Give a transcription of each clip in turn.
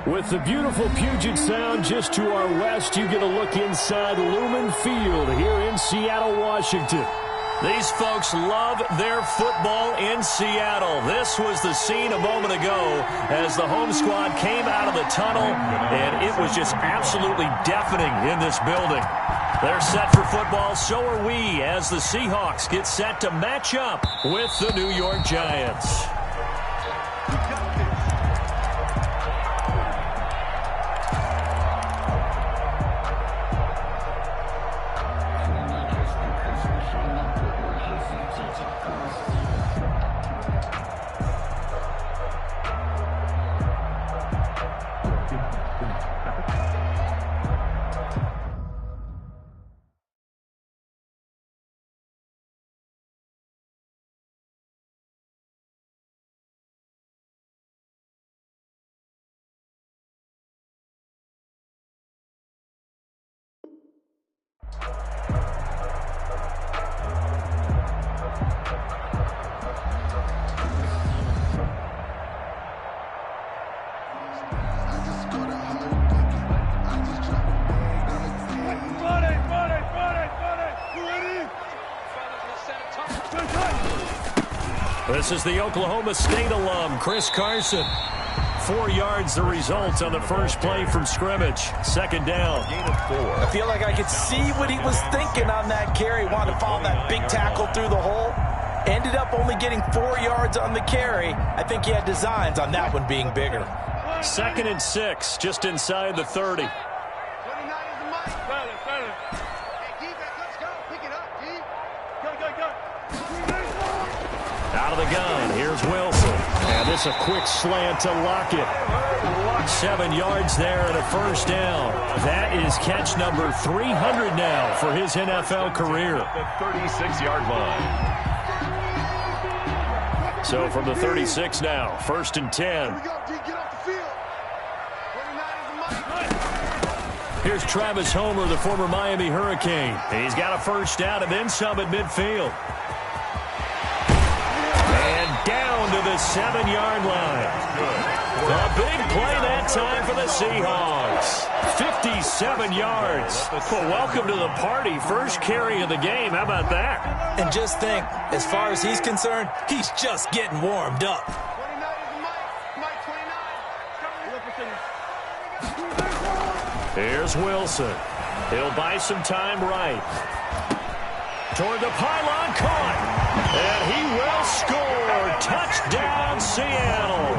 With the beautiful Puget Sound just to our west, you get a look inside Lumen Field here in Seattle, Washington. These folks love their football in Seattle. This was the scene a moment ago as the home squad came out of the tunnel, and it was just absolutely deafening in this building. They're set for football, so are we, as the Seahawks get set to match up with the New York Giants. This is the Oklahoma State alum, Chris Carson. 4 yards the result on the first play from scrimmage. Second down. I feel like I could see what he was thinking on that carry. Wanted to follow that big tackle through the hole. Ended up only getting 4 yards on the carry. I think he had designs on that one being bigger. 2nd and 6, just inside the 30. Out of the gun, here's Wilson. And this a quick slant to Lockett. 7 yards there and a first down. That is catch number 300 now for his NFL career. The 36-yard line. So from the 36 now, 1st and 10. Here's Travis Homer, the former Miami Hurricane. He's got a first down and then some at midfield. Down to the 7-yard line. A big play that time for the Seahawks. 57 yards. Well, welcome to the party. First carry of the game. How about that? And just think, as far as he's concerned, he's just getting warmed up. Here's Wilson. He'll buy some time right. Toward the pylon, caught. And he will score. Touchdown, Seattle.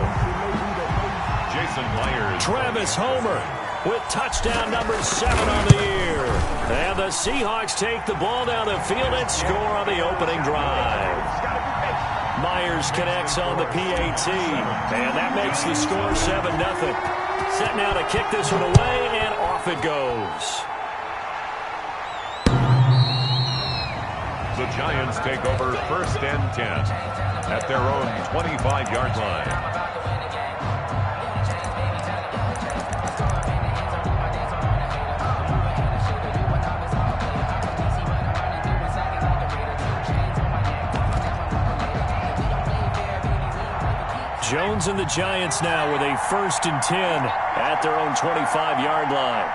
Jason Myers. Travis Homer with touchdown number 7 on the year. And the Seahawks take the ball down the field and score on the opening drive. Myers connects on the PAT. And that makes the score 7-0. Set now to kick this one away, and off it goes. The Giants take over 1st and 10 at their own 25-yard line. Jones and the Giants now with a 1st and 10 at their own 25-yard line.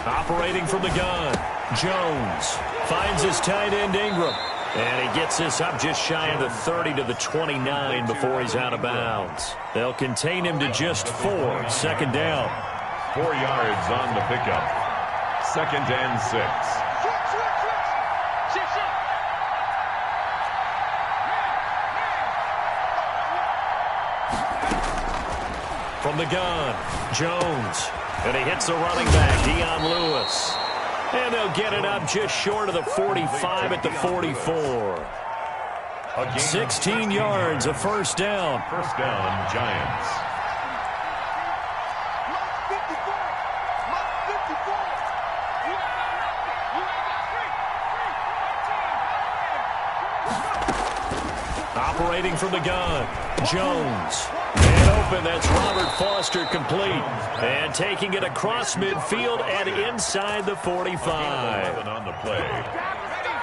Operating from the gun, Jones finds his tight end Ingram. And he gets this up just shy of the 30 to the 29 before he's out of bounds. They'll contain him to just 4. 2nd down. 4 yards on the pickup. 2nd and 6. From the gun, Jones. And he hits the running back, Dion Lewis. And they'll get it up just short of the 45 at the 44. 16 yards, a first down. First down, Giants. Operating from the gun, Jones. And open. That's Robert Foster complete. And taking it across midfield and inside the 45. On the play.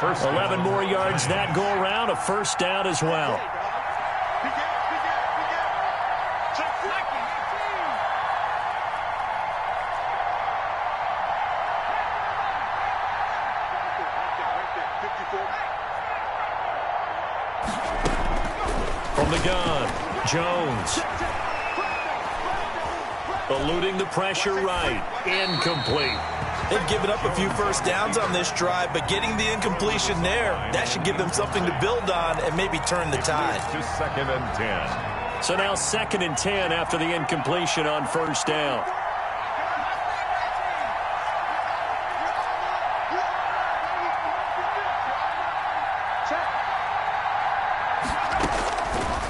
11 more yards that go around. A first down as well. From the gun, Jones. Eluding the pressure right. Incomplete. They've given up a few first downs on this drive, but getting the incompletion there, that should give them something to build on and maybe turn the tide. To 2nd and 10. So now 2nd and 10 after the incompletion on first down.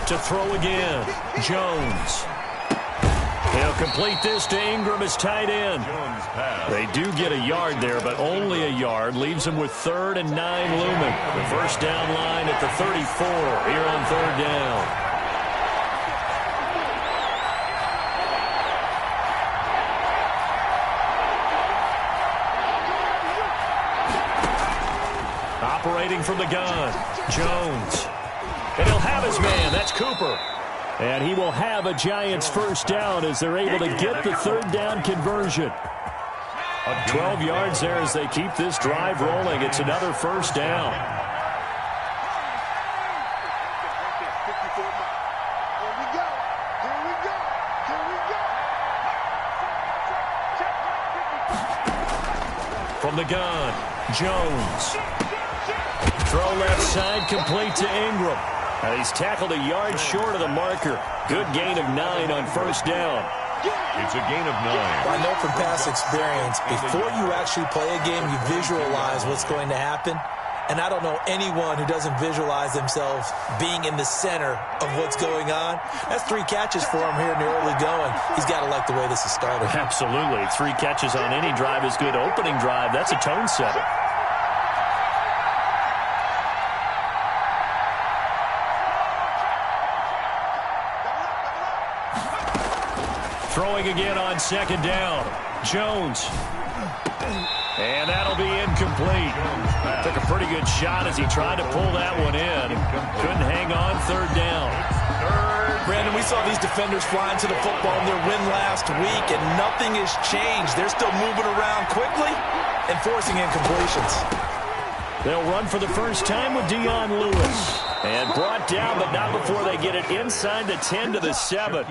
To throw again, Jones. He'll complete this to Ingram as tight end. They do get a yard there, but only a yard. Leaves them with 3rd and 9 looming. The first down line at the 34 here on 3rd down. Operating from the gun, Jones. And he'll have his man. That's Cooper. And he will have a Giants first down as they're able to get the 3rd down conversion. 12 yards there as they keep this drive rolling. It's another first down. From the gun, Jones. Throw left side, complete to Ingram. And he's tackled a yard short of the marker. Good gain of 9 on first down. It's a gain of 9. I know from past experience, before you actually play a game, you visualize what's going to happen. And I don't know anyone who doesn't visualize themselves being in the center of what's going on. That's 3 catches for him here in the early going. He's got to like the way this is started. Absolutely. 3 catches on any drive is good. Opening drive, that's a tone setter. Throwing again on 2nd down. Jones. And that'll be incomplete. Took a pretty good shot as he tried to pull that one in. Couldn't hang on 3rd down. Brandon, we saw these defenders flying to the football in their win last week, and nothing has changed. They're still moving around quickly and forcing incompletions. They'll run for the first time with Dion Lewis. And brought down, but not before they get it inside the 10 to the 7.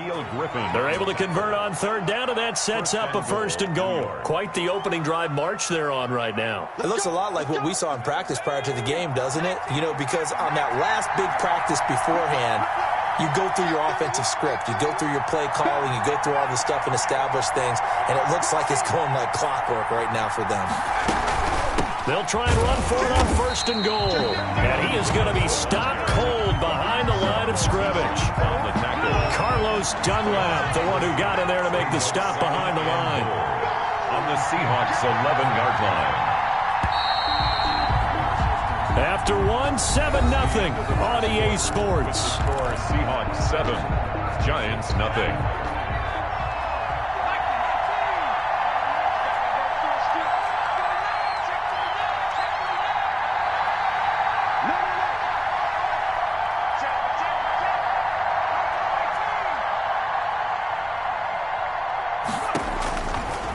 They're able to convert on 3rd down, and that sets up a 1st and goal. Quite the opening drive march they're on right now. It looks a lot like what we saw in practice prior to the game, doesn't it? You know, because on that last big practice beforehand, you go through your offensive script. You go through your play calling. You go through all the stuff and establish things, and it looks like it's going like clockwork right now for them. They'll try and run for it on 1st and goal. And he is going to be stopped cold behind the line of scrimmage. Carlos Dunlap, the one who got in there to make the stop behind the line. On the Seahawks 11-yard line. After 7-0 on EA Sports. Score Seahawks 7, Giants nothing.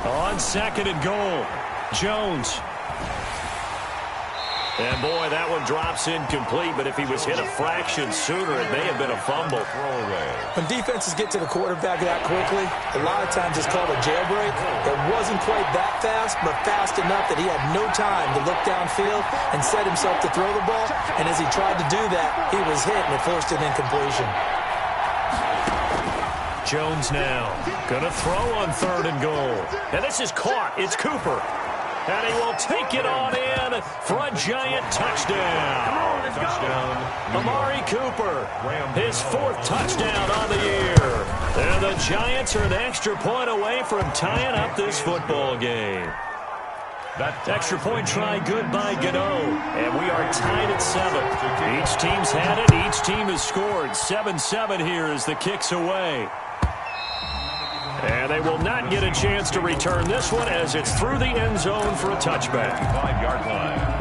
On 2nd and goal, Jones. And boy, that one drops incomplete, but if he was hit a fraction sooner, it may have been a fumble. When defenses get to the quarterback that quickly, a lot of times it's called a jailbreak. It wasn't quite that fast, but fast enough that he had no time to look downfield and set himself to throw the ball. And as he tried to do that, he was hit and it forced an incompletion. Jones now gonna throw on 3rd and goal. And this is caught. It's Cooper. And he will take it on in for a Giant touchdown. Amari Cooper, his 4th touchdown on the year. And the Giants are an extra point away from tying up this football game. That extra point try good by Gano. And we are tied at 7. Each team's had it. Each team has scored. 7-7 here as the kick's away. And they will not get a chance to return this one as it's through the end zone for a touchback. 5-yard line.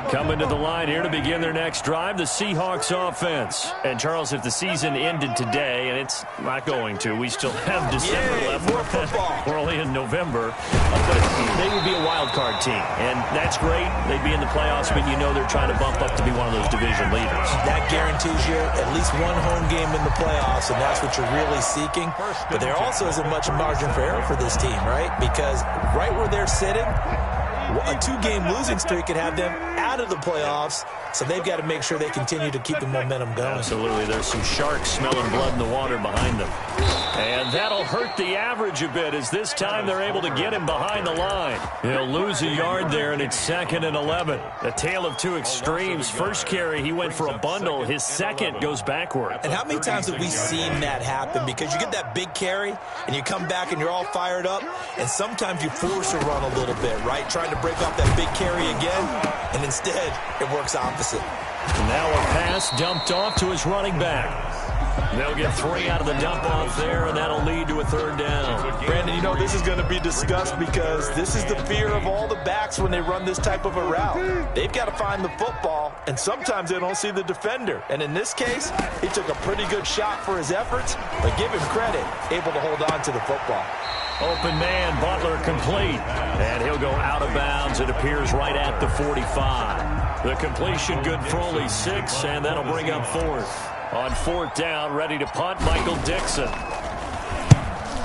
Coming to the line here to begin their next drive, the Seahawks offense. And, Charles, if the season ended today, and it's not going to, we still have December left. More football. We're only in November. But they would be a wild card team, and that's great. They'd be in the playoffs, but you know they're trying to bump up to be one of those division leaders. That guarantees you at least one home game in the playoffs, and that's what you're really seeking. But there also isn't much margin for error for this team, right? Because right where they're sitting, a 2-game losing streak could have them out of the playoffs, so they've got to make sure they continue to keep the momentum going. Absolutely. There's some sharks smelling blood in the water behind them. And that'll hurt the average a bit as this time they're able to get him behind the line. He'll lose a yard there, and it's 2nd and 11. A tale of two extremes. First carry, he went for a bundle. His second goes backward. And how many times have we seen that happen? Because you get that big carry, and you come back and you're all fired up, and sometimes you force a run a little bit, right? Trying to break off that big carry again, and instead it works opposite. Now a pass dumped off to his running back. They'll get 3 out of the dump off there, and that'll lead to a 3rd down. Brandon, you know this is going to be discussed because this is the fear of all the backs when they run this type of a route. They've got to find the football, and sometimes they don't see the defender. And in this case, he took a pretty good shot for his efforts, but give him credit, able to hold on to the football. Open man, Butler complete. And he'll go out of bounds. It appears right at the 45. The completion good for only 6, and that'll bring up 4th. On 4th down, ready to punt, Michael Dixon.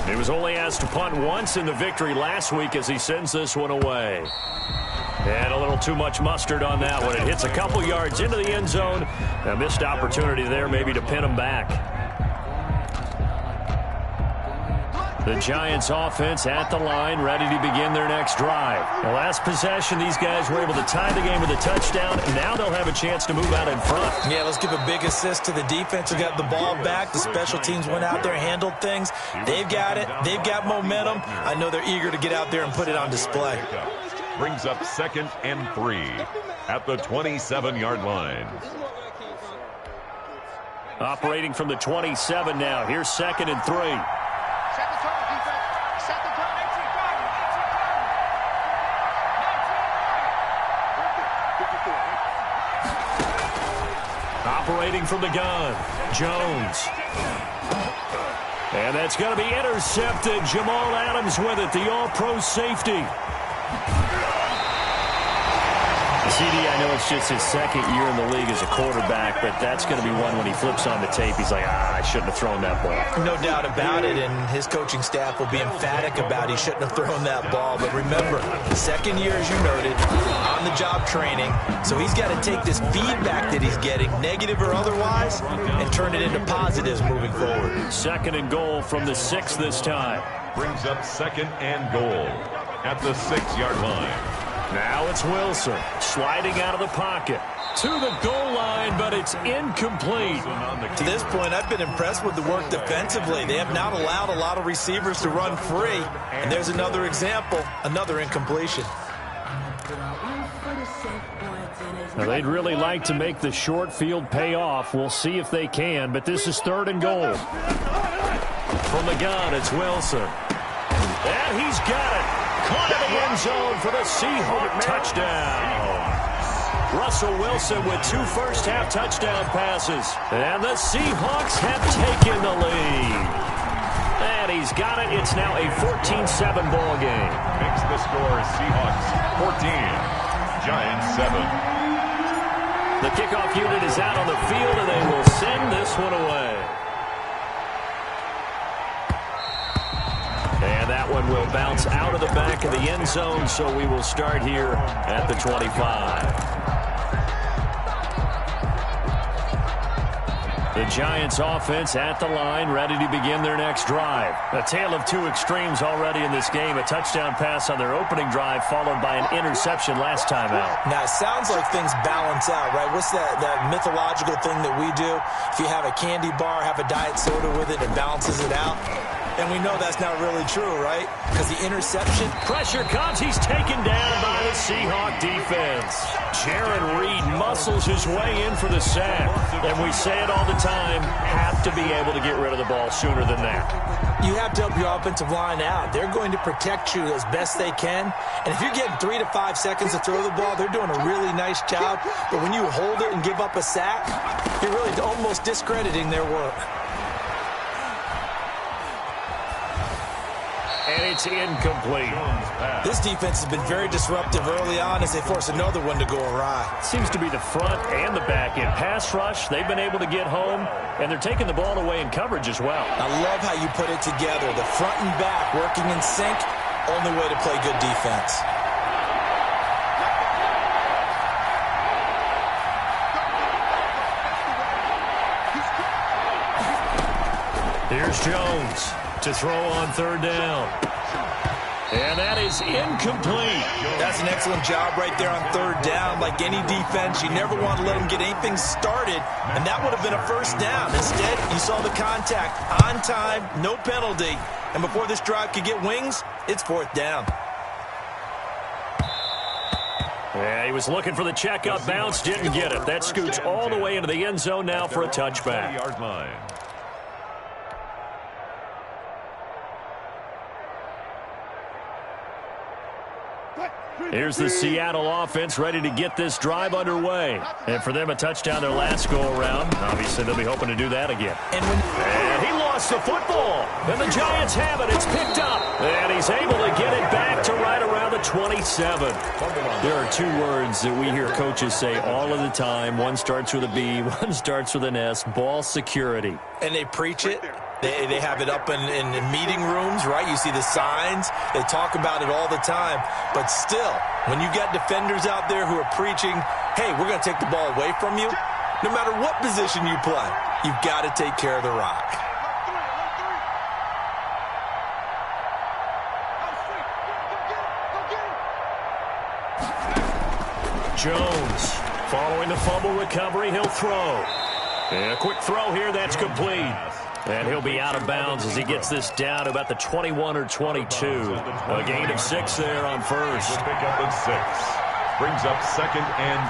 He was only asked to punt once in the victory last week as he sends this one away. And a little too much mustard on that one. It hits a couple yards into the end zone. A missed opportunity there maybe to pin him back. The Giants offense at the line, ready to begin their next drive. The last possession, these guys were able to tie the game with a touchdown. Now they'll have a chance to move out in front. Yeah, let's give a big assist to the defense who got the ball back. The special teams went out there and handled things. They've got it. They've got momentum. I know they're eager to get out there and put it on display. Brings up 2nd and 3 at the 27-yard line. Operating from the 27 now. Here's 2nd and 3. Operating from the gun, Jones. And that's going to be intercepted. Jamal Adams with it, the all-pro safety. CD, I know it's just his 2nd year in the league as a quarterback, but that's going to be one when he flips on the tape. He's like, I shouldn't have thrown that ball. No doubt about it, and his coaching staff will be emphatic about he shouldn't have thrown that ball. But remember, 2nd year, as you noted, on-the-job training. So he's got to take this feedback that he's getting, negative or otherwise, and turn it into positives moving forward. 2nd and goal from the 6 this time. Brings up 2nd and goal at the 6-yard line. Now it's Wilson sliding out of the pocket to the goal line, but it's incomplete. To this point, I've been impressed with the work defensively. They have not allowed a lot of receivers to run free. And there's another example, another incompletion. Now, they'd really like to make the short field pay off. We'll see if they can, but this is 3rd and goal. From the gun, it's Wilson. And he's got it. Caught in the end zone for the Seahawk touchdown. Russell Wilson with 2 first-half touchdown passes. And the Seahawks have taken the lead. And he's got it. It's now a 14-7 ball game. Makes the score Seahawks 14, Giants 7. The kickoff unit is out on the field, and they will send this one away. And that one will bounce out of the back of the end zone, so we will start here at the 25. The Giants offense at the line, ready to begin their next drive. A tale of two extremes already in this game. A touchdown pass on their opening drive, followed by an interception last time out. Now, it sounds like things balance out, right? What's that mythological thing that we do? If you have a candy bar, have a diet soda with it, it balances it out. And we know that's not really true, right? Because the interception. Pressure comes. He's taken down by the Seahawk defense. Jaron Reed muscles his way in for the sack. And we say it all the time, have to be able to get rid of the ball sooner than that. You have to help your offensive line out. They're going to protect you as best they can. And if you're getting 3 to 5 seconds to throw the ball, they're doing a really nice job. But when you hold it and give up a sack, you're really almost discrediting their work. And it's incomplete. This defense has been very disruptive early on as they force another one to go awry. Seems to be the front and the back end. Pass rush, they've been able to get home, and they're taking the ball away in coverage as well. I love how you put it together. The front and back working in sync, only way to play good defense. Here's Jones to throw on third down. And that is incomplete. That's an excellent job right there on third down. Like any defense, you never want to let them get anything started, and that would have been a first down. Instead, you saw the contact on time, no penalty, and before this drive could get wings, it's fourth down. Yeah, he was looking for the checkup bounce, didn't get it. That scoots all the way into the end zone now for a touchback. 20-yard line. Here's the Seattle offense ready to get this drive underway. And for them, a touchdown their last go-around. Obviously, they'll be hoping to do that again. And he lost the football. And the Giants have it. It's picked up. And he's able to get it back to right around the 27. There are two words that we hear coaches say all of the time. One starts with a B, one starts with an S. Ball security. And they preach it. They have it up in meeting rooms, right? You see the signs. They talk about it all the time. But still, when you got defenders out there who are preaching, hey, we're going to take the ball away from you, no matter what position you play, you've got to take care of the rock. Jones, following the fumble recovery, he'll throw. And a quick throw here, that's complete. And he'll be out of bounds as he gets this down to about the 21 or 22. A gain of 6 there on first. Pick up of 6. Brings up 2nd and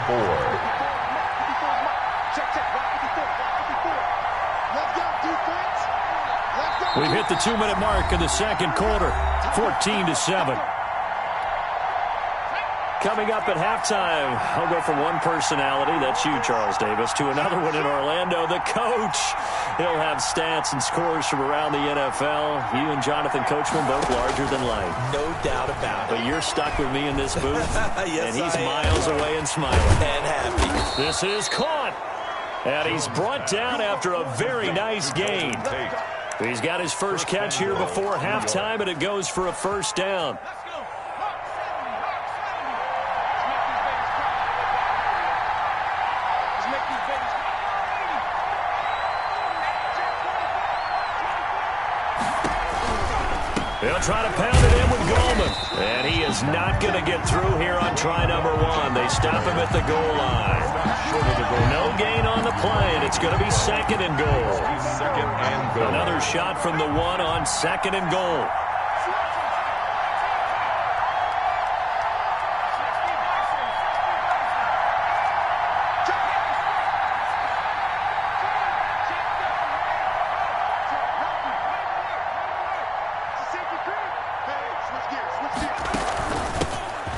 4. We've hit the 2-minute mark in the second quarter. 14-7. Coming up at halftime, I'll go from one personality, that's you, Charles Davis, to another one in Orlando, the coach. He'll have stats and scores from around the NFL. You and Jonathan Coachman both larger than life. No doubt about it. But you're stuck with me in this booth, yes, and he's miles away and smiling. And happy. This is caught, and he's brought down after a very nice gain. He's got his first catch here before halftime, and it goes for a first down. They'll try to pound it in with Goldman. And he is not going to get through here on try number 1. They stop him at the goal line. No gain on the play, and it's going to be 2nd and goal. 2nd and goal. Another shot from the 1 on 2nd and goal.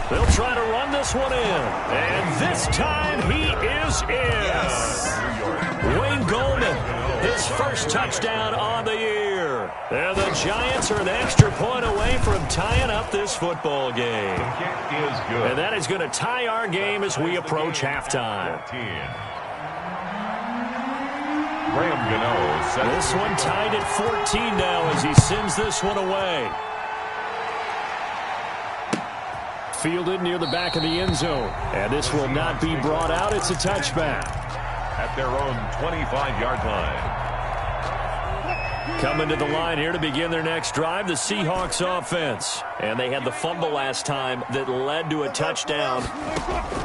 They'll try to run this one in. And this time he is in. Yes. Wayne Goldman, his first touchdown on the year. And the Giants are an extra point away from tying up this football game. The kick is good. And that is going to tie our game as we approach halftime. Graham Gano. This one tied at 14 now as he sends this one away. Fielded near the back of the end zone. And this will not be brought out. It's a touchback. At their own 25-yard line. Coming to the line here to begin their next drive, the Seahawks offense. And they had the fumble last time that led to a touchdown.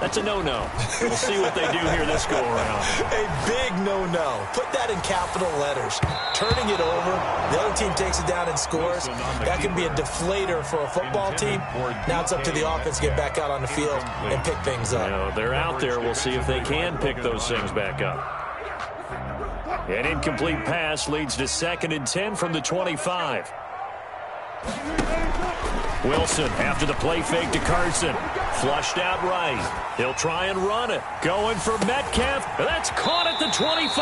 That's a no-no. We'll see what they do here this go-around. A big no-no. Put that in capital letters. Turning it over. The other team takes it down and scores, that can be a deflator for a football team. Now it's up to the offense to get back out on the field and pick things up. You know, they're out there. We'll see if they can pick those things back up. An incomplete pass leads to 2nd and 10 from the 25. Wilson after the play fake to Carson. Flushed out right. He'll try and run it. Going for Metcalf. That's caught at the 25.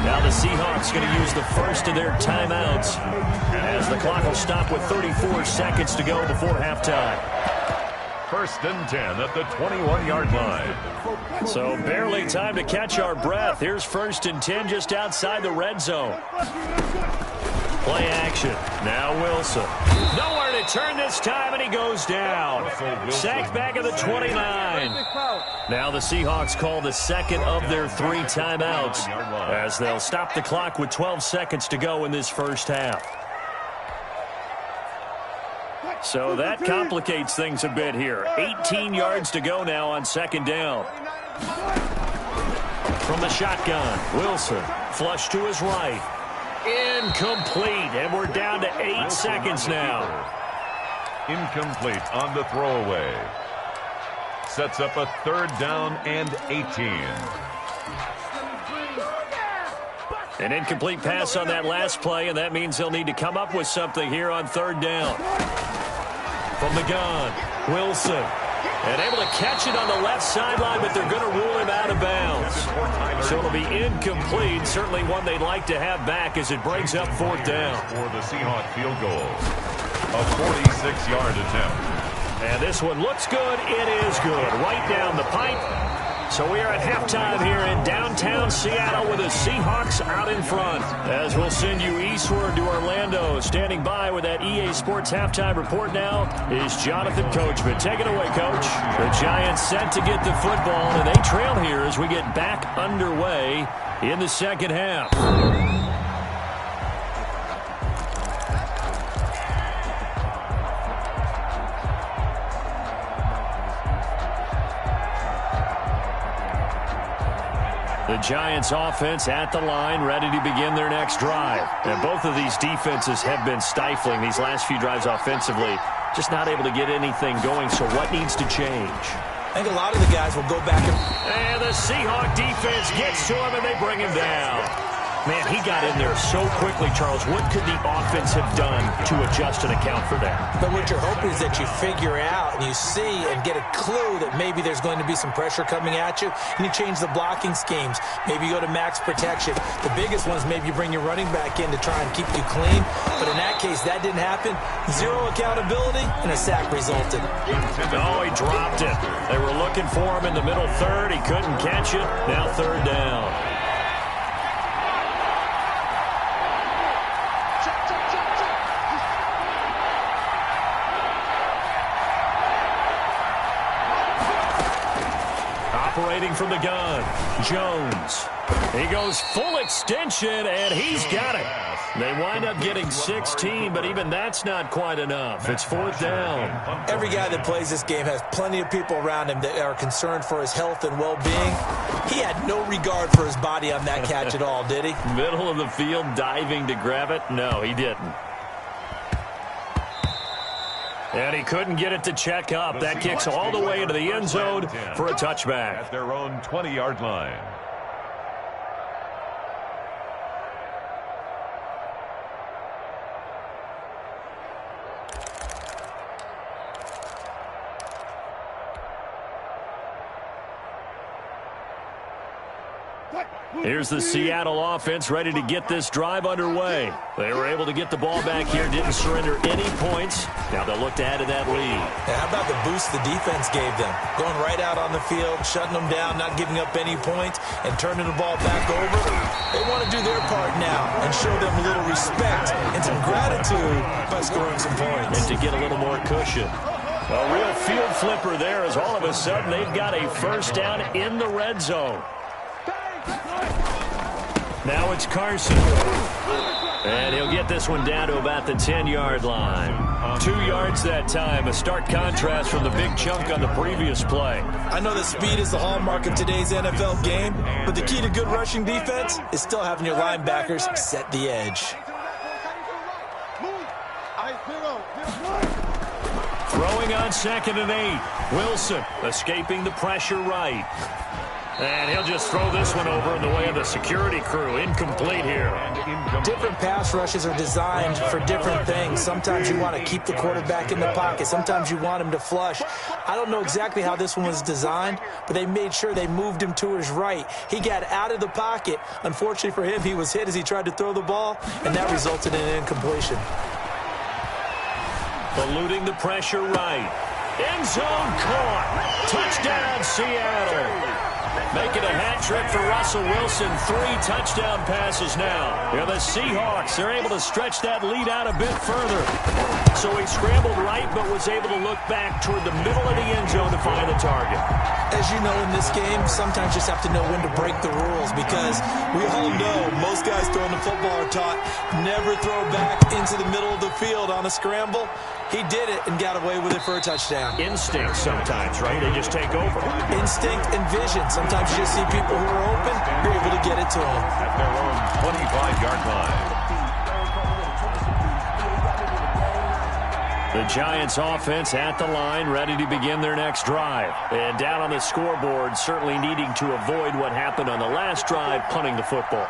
Now the Seahawks going to use the first of their timeouts as the clock will stop with 34 seconds to go before halftime. 1st and 10 at the 21-yard line. So barely time to catch our breath. Here's 1st and 10 just outside the red zone. Play action. Now Wilson. Nowhere to turn this time, and he goes down. Sacked back at the 29. Now the Seahawks call the 2nd of their 3 timeouts as they'll stop the clock with 12 seconds to go in this first half. So that complicates things a bit here. 18 yards to go now on 2nd down. From the shotgun, Wilson flush to his right. Incomplete, and we're down to 8 seconds now. Incomplete on the throwaway. Sets up a 3rd down and 18. An incomplete pass on that last play, and that means they'll need to come up with something here on 3rd down. From the gun, Wilson. And able to catch it on the left sideline, but they're going to rule him out of bounds. So it'll be incomplete. Certainly one they'd like to have back as it brings up 4th down. For the Seahawks field goal. A 46-yard attempt. And this one looks good. It is good. Right down the pipe. So we are at halftime here in downtown Seattle with the Seahawks out in front. As we'll send you eastward to Orlando. Standing by with that EA Sports halftime report now is Jonathan Coachman. Take it away, Coach. The Giants set to get the football, and they trail here as we get back underway in the 2nd half. The Giants offense at the line, ready to begin their next drive. And both of these defenses have been stifling these last few drives offensively. Just not able to get anything going, so what needs to change? I think a lot of the guys will go back and the Seahawk defense gets to him, and they bring him down. Man, he got in there so quickly, Charles. What could the offense have done to adjust and account for that? But what you're hoping is that you figure out and you see and get a clue that maybe there's going to be some pressure coming at you, and you change the blocking schemes. Maybe you go to max protection. The biggest ones, maybe you bring your running back in to try and keep you clean. But in that case, that didn't happen. 0 accountability, and a sack resulted. Oh, he dropped it. They were looking for him in the middle third. He couldn't catch it. Now 3rd down. Operating from the gun, Jones. He goes full extension, and he's got it. They wind up getting 16, but even that's not quite enough. It's 4th down. Every guy that plays this game has plenty of people around him that are concerned for his health and well-being. He had no regard for his body on that catch at all, did he? Middle of the field, diving to grab it? No, he didn't. And he couldn't get it to check up. That kicks all the way into the end zone for a touchback. At their own 20-yard line. Here's the Seattle offense ready to get this drive underway. They were able to get the ball back here, didn't surrender any points. Now they'll look to add to that lead. And how about the boost the defense gave them? Going right out on the field, shutting them down, not giving up any points, and turning the ball back over. They want to do their part now and show them a little respect and some gratitude by scoring some points. And to get a little more cushion. A real field flipper there as all of a sudden they've got a 1st down in the red zone. Now it's Carson. And he'll get this one down to about the 10-yard line. 2 yards that time. A stark contrast from the big chunk on the previous play. I know that speed is the hallmark of today's NFL game, but the key to good rushing defense is still having your linebackers set the edge. Throwing on 2nd and 8. Wilson escaping the pressure right. And he'll just throw this one over in the way of the security crew. Incomplete here. Different pass rushes are designed for different things. Sometimes you want to keep the quarterback in the pocket. Sometimes you want him to flush. I don't know exactly how this one was designed, but they made sure they moved him to his right. He got out of the pocket. Unfortunately for him, he was hit as he tried to throw the ball, and that resulted in an incompletion. Eluding the pressure right. End zone caught. Touchdown, Seattle. Making a hat trick for Russell Wilson. 3 touchdown passes now. Yeah, the Seahawks are able to stretch that lead out a bit further. So he scrambled right, but was able to look back toward the middle of the end zone to find the target. As you know, in this game, sometimes you just have to know when to break the rules, because we all know most guys throwing the football are taught never throw back into the middle of the field on a scramble. He did it and got away with it for a touchdown. Instinct sometimes, right? They just take over. Instinct and vision. Sometimes you just see people who are open, you're able to get it to them. At their own 25-yard line. The Giants offense at the line, ready to begin their next drive. And down on the scoreboard, certainly needing to avoid what happened on the last drive, punting the football.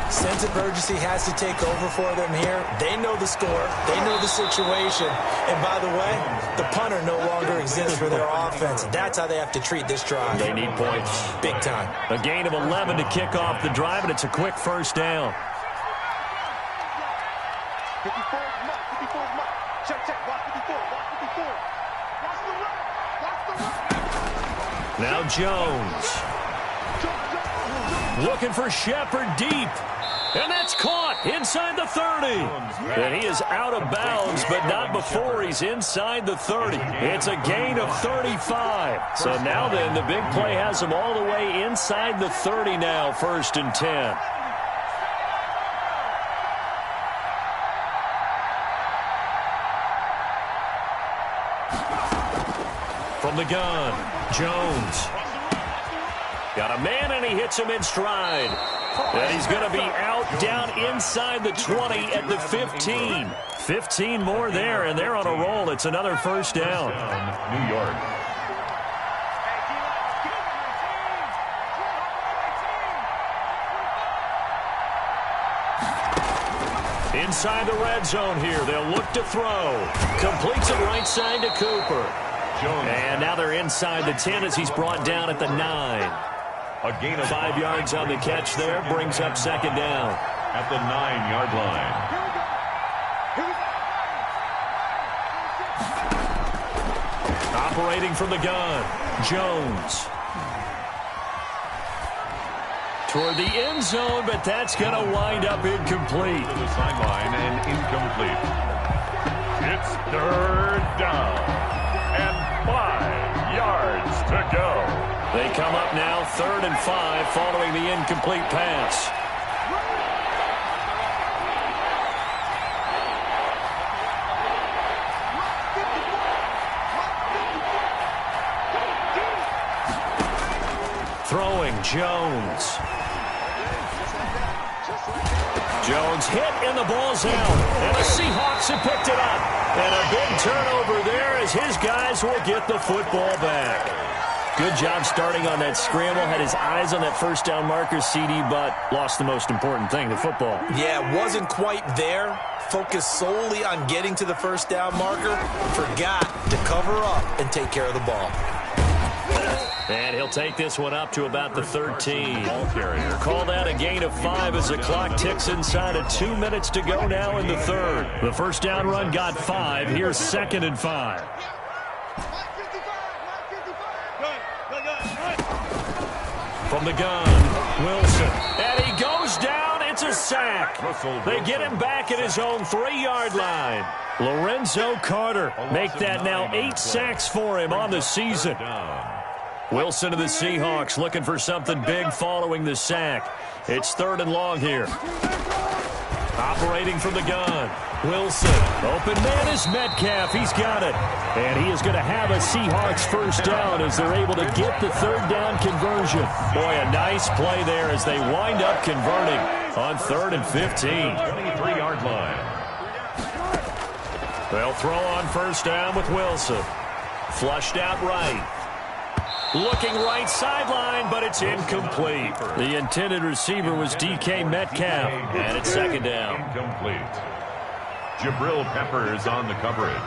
Sense of urgency has to take over for them here. They know the score. They know the situation. And by the way, the punter no longer exists for their offense. That's how they have to treat this drive. They need points. Big time. A gain of 11 to kick off the drive, and it's a quick first down. 54 mark, 54 mark. Check, watch 54, watch 54. Watch the right. Now Jones. Looking for Shepard deep. And that's caught inside the 30. And he is out of bounds, but not before he's inside the 30. It's a gain of 35. So now then, the big play has him all the way inside the 30 now, 1st and 10. From the gun, Jones. Got a man, and he hits him in stride. And he's going to be out down inside the 20 at the 15. 15 more there, and they're on a roll. It's another first down. New York. Inside the red zone here. They'll look to throw. Completes it right side to Cooper. And now they're inside the 10 as he's brought down at the 9. A gain of 5 yards on the catch there. Brings up 2nd down. At the 9-yard line. Operating from the gun, Jones. Toward the end zone, but that's going to wind up incomplete. To the sideline and incomplete. It's 3rd down. And 5 yards to go. They come up now 3rd and 5 following the incomplete pass. Throwing, Jones. Jones hit and the ball's out. And the Seahawks have picked it up. And a big turnover there as his guys will get the football back. Good job starting on that scramble. Had his eyes on that first down marker, CD, but lost the most important thing, the football. Yeah, wasn't quite there. Focused solely on getting to the first down marker. Forgot to cover up and take care of the ball. And he'll take this one up to about the 13. Ball carrier. Call that a gain of 5 as the clock ticks inside of 2 minutes to go now in the 3rd. The first down run got 5. Here's 2nd and 5. From the gun, Wilson. And he goes down. It's a sack. They get him back at his own 3-yard line. Lorenzo Carter make that now 8 sacks for him on the season. Wilson to the Seahawks looking for something big following the sack. It's 3rd and long here. Operating from the gun. Wilson. Open man is Metcalf. He's got it. And he is going to have a Seahawks first down as they're able to get the 3rd down conversion. Boy, a nice play there as they wind up converting on 3rd and 15. 23-yard line. They'll throw on first down with Wilson. Flushed out right. Looking right sideline, but it's incomplete. The intended receiver was DK Metcalf, and it's second down. Incomplete. Jabril Peppers on the coverage.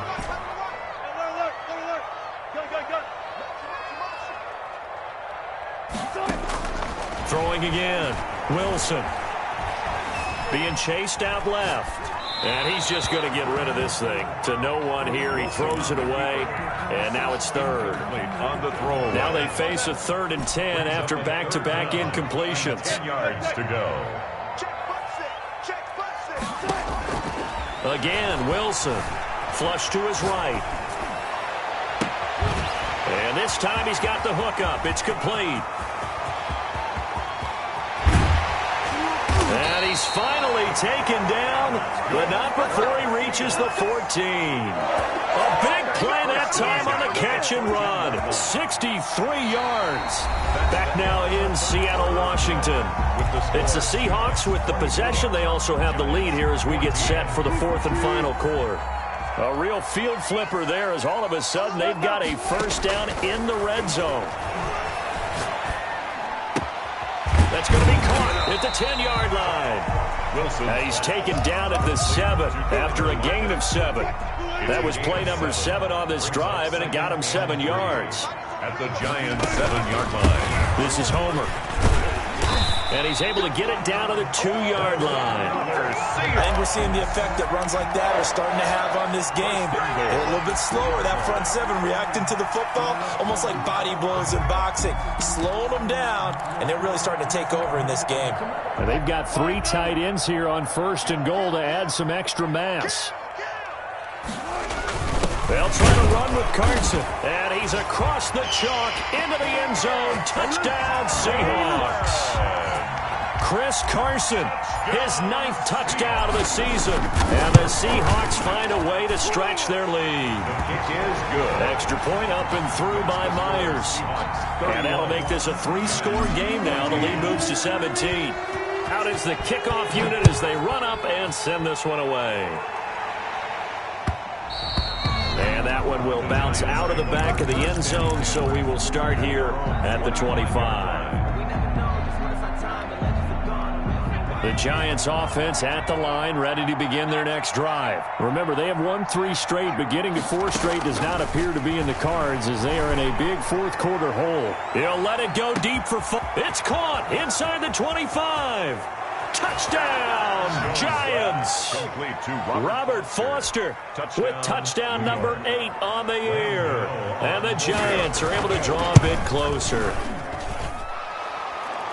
Throwing again. Wilson. Being chased out left. And he's just going to get rid of this thing. To no one here. He throws it away. And now it's third. On the throw. Now they face a 3rd and 10 after back-to-back incompletions. 10 yards to go. Again, Wilson. Flush to his right. And this time he's got the hook up. It's complete. And he's finally taken down, but not before he reaches the 14. A big play that time on the catch and run. 63 yards. Back now in Seattle, Washington. It's the Seahawks with the possession. They also have the lead here as we get set for the 4th and final quarter. A real field flipper there as all of a sudden they've got a first down in the red zone. That's going to be caught at the 10-yard line. Wilson. He's taken down at the 7 after a gain of 7. That was play number 7 on this drive, and it got him 7 yards. At the Giants' 7-yard line. This is Homer. And he's able to get it down to the 2-yard line. I think we're seeing the effect that runs like that are starting to have on this game. They're a little bit slower, that front 7 reacting to the football, almost like body blows in boxing. Slowing them down, and they're really starting to take over in this game. And they've got 3 tight ends here on 1st and goal to add some extra mass. They'll try to run with Carson, and he's across the chalk into the end zone. Touchdown, Seahawks. Chris Carson, his 9th touchdown of the season. And the Seahawks find a way to stretch their lead. Kick is good. Extra point up and through by Myers. And that'll make this a 3-score game now. The lead moves to 17. Out is the kickoff unit as they run up and send this one away. And that one will bounce out of the back of the end zone, so we will start here at the 25. The Giants offense at the line, ready to begin their next drive. Remember, they have won 3 straight, but getting to 4 straight does not appear to be in the cards as they are in a big 4th quarter hole. He'll let it go deep for fun. It's caught inside the 25. Touchdown, Giants. Robert Foster with touchdown number 8 on the year. And the Giants are able to draw a bit closer.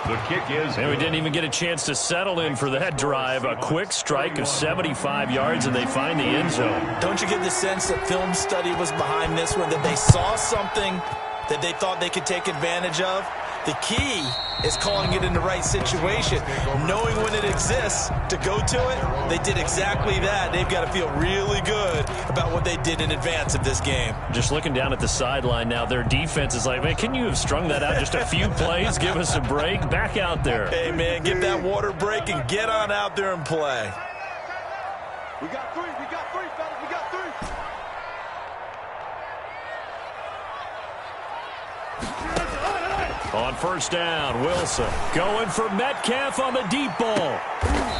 The kick is and we didn't even get a chance to settle in for that drive. A quick strike of 75 yards, and they find the end zone. Don't you get the sense that film study was behind this one, that they saw something that they thought they could take advantage of? The key is calling it in the right situation, knowing when it exists to go to it. They did exactly that. They've got to feel really good about what they did in advance of this game. Just looking down at the sideline now, their defense is like, man, can you have strung that out just a few plays? Give us a break. Back out there. Hey, man, give that water break and get on out there and play. We got 3, fellas, we got 3. On first down, Wilson going for Metcalf on the deep ball.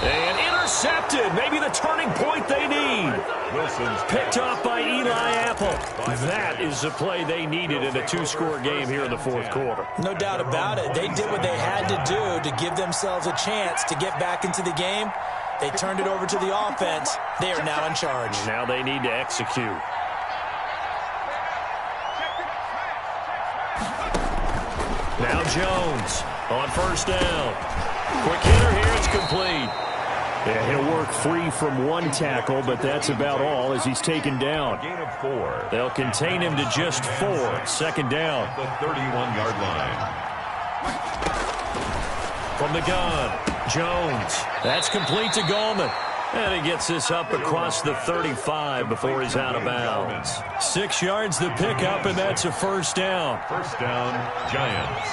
And intercepted. Maybe the turning point they need. Wilson's picked off by Eli Apple. That is the play they needed in a 2-score game here in the 4th quarter. No doubt about it. They did what they had to do to give themselves a chance to get back into the game. They turned it over to the offense. They are now in charge. Now they need to execute. Now Jones on first down. Quick hitter here, it's complete. Yeah, he'll work free from 1 tackle, but that's about all as he's taken down. gain of 4. They'll contain him to just 4. Second down. The 31-yard line. From the gun, Jones. That's complete to Gallman. And he gets this up across the 35 before he's out of bounds. 6 yards the pickup, and that's a first down. First down, Giants.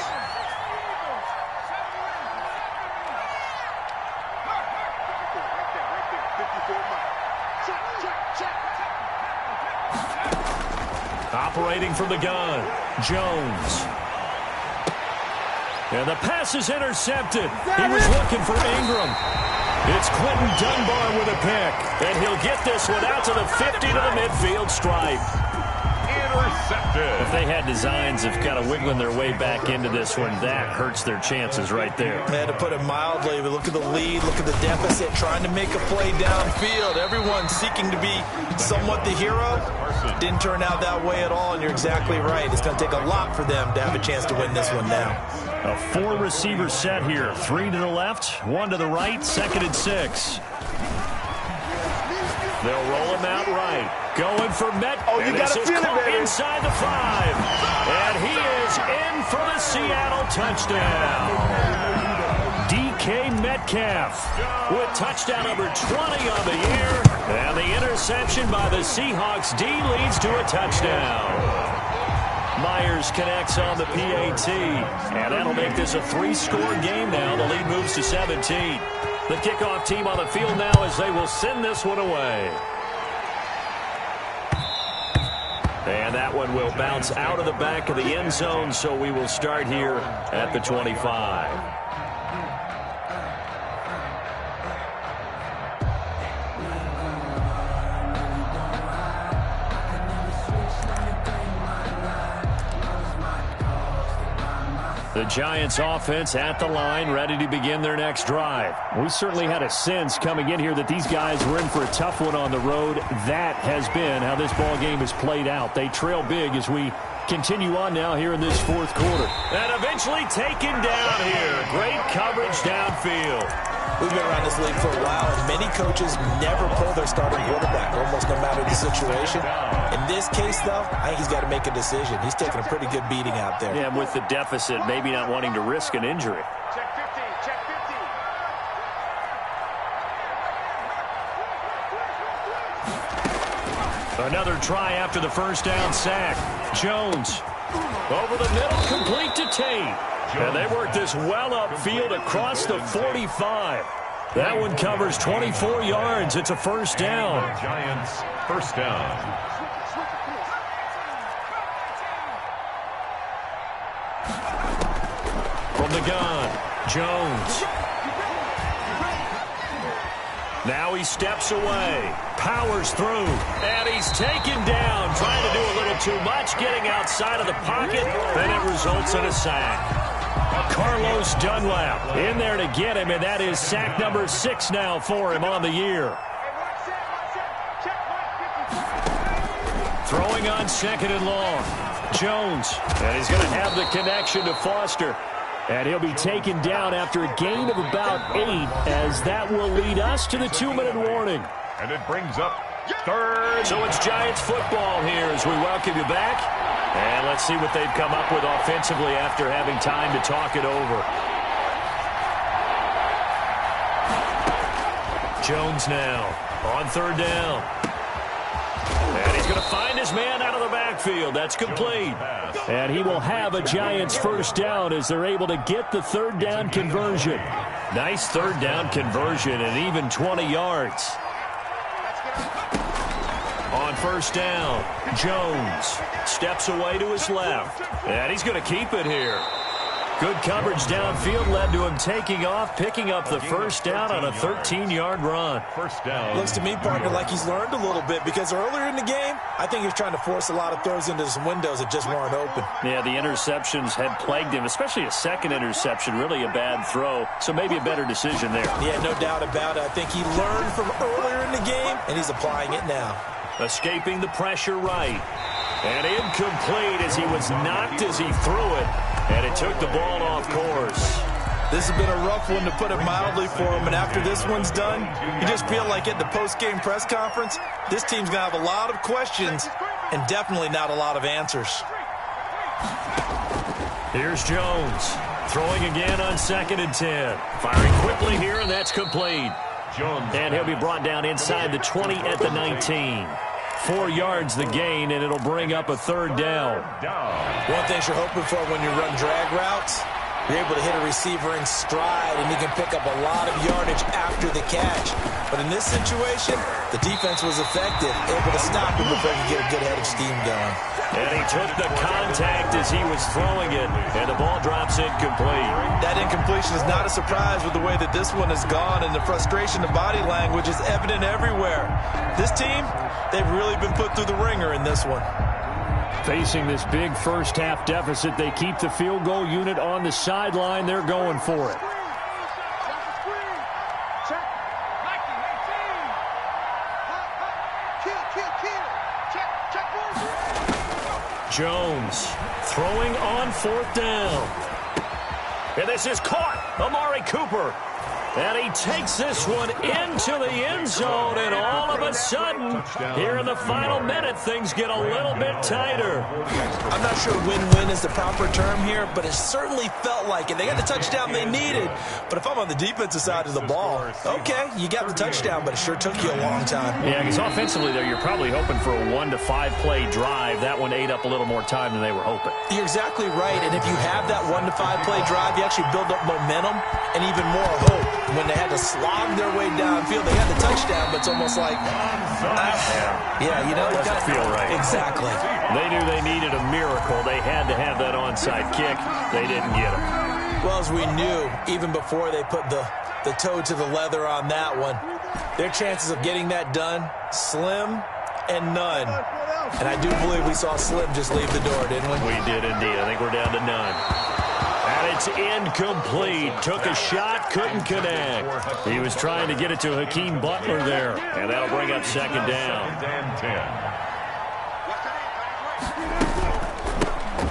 Operating from the gun, Jones. And the pass is intercepted. He was looking for Ingram. It's Quentin Dunbar with a pick. And he'll get this one out to the 50 to the midfield stripe. Intercepted. If they had designs of kind of wiggling their way back into this one, that hurts their chances right there. Man, to put it mildly, but look at the lead, look at the deficit, trying to make a play downfield. Everyone seeking to be somewhat the hero. Didn't turn out that way at all, and you're exactly right. It's going to take a lot for them to have a chance to win this one now. A 4-receiver set here. 3 to the left, 1 to the right, 2nd and 6. They'll roll him out right. Going for Metcalf. Oh, you got to feel it, baby. Inside the 5. And he is in for the Seattle touchdown. DK Metcalf with touchdown number 20 on the year. And the interception by the Seahawks D leads to a touchdown. Myers connects on the PAT. And that'll make this a 3-score game now. The lead moves to 17. The kickoff team on the field now as they will send this one away. And that one will bounce out of the back of the end zone, so we will start here at the 25. The Giants offense at the line, ready to begin their next drive. We certainly had a sense coming in here that these guys were in for a tough one on the road. That has been how this ball game has played out. They trail big as we continue on now here in this 4th quarter. And eventually taken down here. Great coverage downfield. We've been around this league for a while, and many coaches never pull their starting quarterback, almost no matter the situation. In this case, though, I think he's got to make a decision. He's taking a pretty good beating out there. Yeah, with the deficit, maybe not wanting to risk an injury. Check 15, check 15. Another try after the first down sack. Jones over the middle, complete to Tate. And they work this well upfield across the 45. That one covers 24 yards. It's a first down. Giants, first down. From the gun, Jones. Now he steps away, powers through, and he's taken down, trying to do a little too much, getting outside of the pocket, and it results in a sack. Carlos Dunlap in there to get him, and that is sack number 6 now for him on the year. Throwing on 2nd and long. Jones, and he's going to have the connection to Foster. And he'll be taken down after a gain of about 8, as that will lead us to the 2-minute warning. And it brings up 3rd. So it's Giants football here as we welcome you back. And let's see what they've come up with offensively after having time to talk it over. Jones now on 3rd down. And he's going to find his man out of the backfield. That's complete. And he will have a Giants first down as they're able to get the 3rd down conversion. Nice 3rd down conversion and even 20 yards. On first down, Jones steps away to his left. And he's going to keep it here. Good coverage downfield led to him taking off, picking up the first down on a 13-yard run. First down. Looks to me, partner, like he's learned a little bit, because earlier in the game, I think he was trying to force a lot of throws into some windows that just weren't open. Yeah, the interceptions had plagued him, especially a second interception, really a bad throw. So maybe a better decision there. Yeah, no doubt about it. I think he learned from earlier in the game, and he's applying it now. Escaping the pressure right. And incomplete as he was knocked as he threw it. And it took the ball off course. This has been a rough one, to put it mildly, for him. And after this one's done, you just feel like at the post-game press conference, this team's going to have a lot of questions and definitely not a lot of answers. Here's Jones. Throwing again on 2nd and 10. Firing quickly here, and that's complete. Jones. And he'll be brought down inside the 20 at the 19. 4 yards the gain, and it'll bring up a 3rd down. One thing you're hoping for when you run drag routes, you're able to hit a receiver in stride, and he can pick up a lot of yardage after the catch. But in this situation, the defense was effective, able to stop him before he could get a good head of steam going. And he took the contact as he was throwing it, and the ball drops incomplete. That incompletion is not a surprise with the way that this one has gone, and the frustration of body language is evident everywhere. This team, they've really been put through the ringer in this one. Facing this big first-half deficit, they keep the field goal unit on the sideline. They're going for it. Jones throwing on 4th down. And this is caught. Amari Cooper. And he takes this one into the end zone, and all of a sudden, here in the final minute, things get a little bit tighter. I'm not sure win-win is the proper term here, but it certainly felt like it. They got the touchdown they needed, but if I'm on the defensive side of the ball, okay, you got the touchdown, but it sure took you a long time. Yeah, because offensively, though, you're probably hoping for a 1 to 5 play drive. That one ate up a little more time than they were hoping. You're exactly right, and if you have that 1 to 5 play drive, you actually build up momentum and even more hope. When they had to slog their way downfield, they had the touchdown, but it's almost like, yeah, you know, it doesn't feel right. Exactly. They knew they needed a miracle. They had to have that onside kick. They didn't get it. Well, as we knew, even before they put the toe to the leather on that one, their chances of getting that done, slim and none. And I do believe we saw Slim just leave the door, didn't we? We did indeed. I think we're down to none. And it's incomplete. Took a shot, couldn't connect. He was trying to get it to Hakeem Butler there. And that'll bring up 2nd down.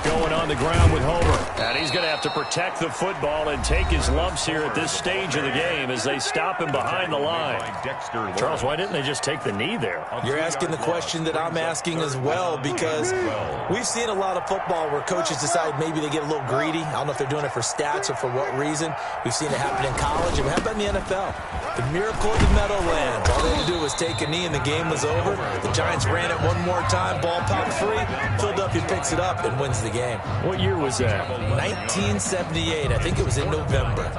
Going on the ground with Homer. And he's going to have to protect the football and take his lumps here at this stage of the game as they stop him behind the line. Charles, why didn't they just take the knee there? You're asking the question that I'm asking as well, because we've seen a lot of football where coaches decide maybe they get a little greedy. I don't know if they're doing it for stats or for what reason. We've seen it happen in college, and how about in the NFL? The miracle of the Meadowlands. All they had to do was take a knee and the game was over. The Giants ran it one more time, ball popped free. Philadelphia picks it up and wins the game. What year was that? 1978. I think it was in November.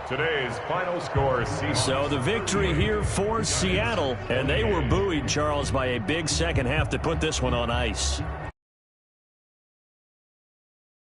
Today's final score. So the victory here for Seattle, and they were buoyed, Charles, by a big second half to put this one on ice.